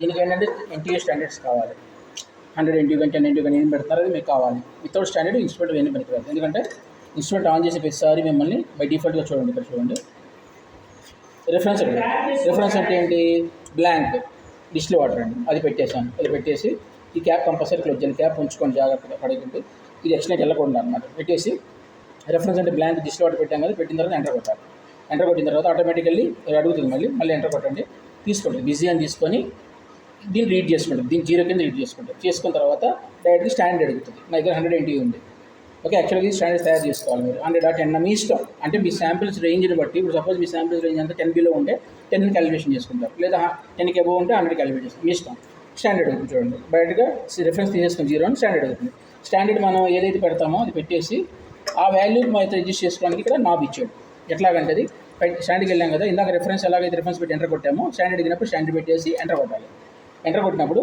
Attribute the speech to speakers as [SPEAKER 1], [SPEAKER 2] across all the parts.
[SPEAKER 1] దీనికి ఏంటంటే NTA standards కావాలి. 100 NTU కానీ 10 NTU కానీ ఏం పెడతారో అది మీకు కావాలి. వితౌట్ స్టాండర్డ్ ఇన్స్ట్రుమెంట్ ఏమీ పనికిరాదు. ఎందుకంటే ఇన్స్ట్రుమెంట్ ఆన్ చేసే ప్రతిసారి మిమ్మల్ని బై డిఫాల్ట్గా చూడండి, ఇక్కడ చూడండి రిఫరెన్స్ అంటే ఏంటి, బ్లాంక్ డిస్టిల్ వాటర్ అండి, అది పెట్టేశాను. అది పెట్టేసి ఈ క్యాప్ కంపల్సరీ క్లోజ్ చేయండి. క్యాప్ ఉంచుకొని జాగ్రత్తగా పడేకుంటూ ఇది ఎక్స్టెంట్ వెళ్ళకుండా అనమాట. పెట్టేసి రెఫరెన్స్ అంటే బ్లాంక్ డిస్టిల్ వాటర్ పెట్టాం కదా, పెట్టిన తర్వాత ఎంటర్ కొట్టాలి. ఎంటర్ కొట్టిన తర్వాత ఆటోమేటికల్లీ అడుగుతుంది, మళ్ళీ ఎంటర్ కొట్టండి. తీసుకోండి, బిజీ అని తీసుకొని దీన్ని రీడ్ చేసుకుంటాం. దీన్ని 0 కింద రీడ్ చేసుకుంటాం. చేసుకున్న తర్వాత డైరెక్ట్గా స్టాండర్డ్ అడుగుతుంది. నా దగ్గర 100 NTU ఉంది. ఓకే, యాక్చువల్గా స్టాండర్డ్ తయారు చేసుకోవాలి మీరు. 100 10 మీ ఇష్టం. అంటే మీ శాంపిల్స్ రేంజ్ని బట్టి, ఇప్పుడు సపోజ్ మీ శాంపిల్స్ రేంజ్ అంతా 10 బిలో ఉంటే 10 క్యాలిక్యులేషన్ చేసుకుంటారు, లేదా 10కి అబోవ్ ఉంటే 100 క్యాలిక్యులేట్ చేస్తాం, మీ ఇష్టం. స్టాండర్డ్ అడుగుతుంది చూడండి, బయటగా రిఫరెన్స్ తీసేసుకుని 0 అని స్టాండర్డ్ అడుగుతుంది. స్టాండర్డ్ మనం ఏదైతే పెడతామో అది పెట్టేసి ఆ వాల్యూకి మనం అయితే రిజిస్టర్ చేసుకోవడానికి ఇక్కడ నాబ్ ఇచ్చాడు. ఎట్లాగంటే అది స్టాండర్డ్కి వెళ్ళాం కదా, ఇందాక రిఫరెన్స్ ఎలాగైతే రిఫరెన్స్ పెట్టి ఎంటర్ కొట్టామో, స్టాండర్డ్ అడిగినప్పుడు స్టాండర్డ్ పెట్టేసి ఎంటర్ కొట్టాలి. ఎంటర్ కొట్టినప్పుడు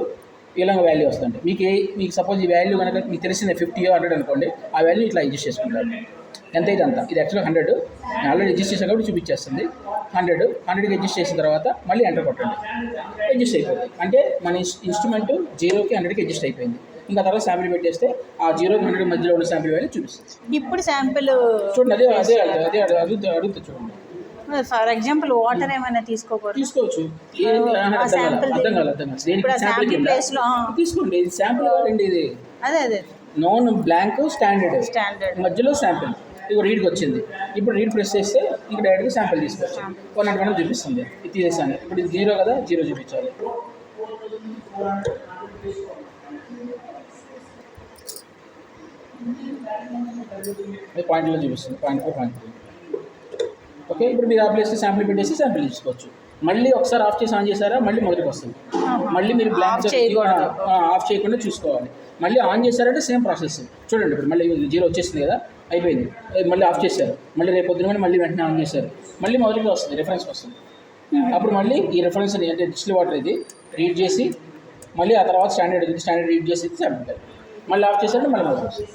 [SPEAKER 1] ఇలాగ వాల్యూ వస్తుంది. మీకు సపోజ్ ఈ వాల్యూ కనుక మీకు తెలిసిందే 50 or 100 అనుకోండి, ఆ వాల్యూ ఇట్లా అడ్జస్ట్ చేసుకుంటారు. ఎంత అయితే అంత. ఇది యాక్చువల్గా 100, నేను ఆల్రెడీ అడ్జస్ట్ చేసాను కాబట్టి చూపించేస్తుంది. 100కి అడ్జస్ట్ చేసిన తర్వాత మళ్ళీ ఎంటర్ కొట్టండి, అడ్జస్ట్ అయిపోతుంది. అంటే మన ఇన్స్ట్రుమెంట్ 0కి 100కి అడ్జస్ట్ అయిపోయింది. ఇంకా తర్వాత శాంపిల్ పెట్టేస్తే ఆ 0కి 100 మధ్యలో ఉన్న శాంపిల్ వాల్యూ చూపిస్తుంది.
[SPEAKER 2] ఇప్పుడు శాంపిల్
[SPEAKER 1] చూడండి, అదే అడుగుతుంది చూడండి.
[SPEAKER 2] ఫర్ ఎగ్జాంపుల్ వాటర్ ఏమైనా తీసుకోవచ్చు.
[SPEAKER 1] తీసుకోండి, ఇది శాంపిల్ కాదండి, ఇది
[SPEAKER 2] అదే
[SPEAKER 1] నోన్ బ్లాంక్ స్టాండర్డ్ మధ్యలో శాంపిల్. ఇక రీడ్కి వచ్చింది. ఇప్పుడు రీడ్ ప్రెస్ చేస్తే ఇంక డైరెక్ట్గా శాంపిల్ తీసుకోవచ్చు. 100 చూపిస్తుంది. ఇది తీసేసాను. ఇప్పుడు ఇది 0 కదా, 0 చూపించాలి. పాయింట్లో చూపిస్తుంది, పాయింట్ 3. ఓకే, ఇప్పుడు మీరు ఆ ప్లేస్లో శాంపిల్ పెట్టేసి శాంపిల్ తీసుకోవచ్చు. మళ్ళీ ఒకసారి ఆఫ్ చేసి ఆన్ చేశారా, మళ్ళీ మొదటికి వస్తుంది. మళ్ళీ మీరు బ్లాంక్ ఆఫ్ చేయకుండా చూసుకోవాలి. మళ్ళీ ఆన్ చేశారంటే సేమ్ ప్రాసెస్. చూడండి, ఇప్పుడు మళ్ళీ 0 వచ్చేసింది కదా, అయిపోయింది. మళ్ళీ ఆఫ్ చేశారు, మళ్ళీ రేపు పొద్దున మళ్ళీ వెంటనే ఆన్ చేశారు, మళ్ళీ మొదటికి వస్తుంది, రిఫరెన్స్కి వస్తుంది. అప్పుడు మళ్ళీ ఈ రిఫరెన్స్ అంటే డిస్టిల్ వాటర్ ఇది రీడ్ చేసి మళ్ళీ ఆ తర్వాత స్టాండర్డ్ రీడ్ చేసి శాంపిల్ మళ్ళీ ఆఫ్ చేశారంటే మళ్ళీ మొదటికి వస్తుంది.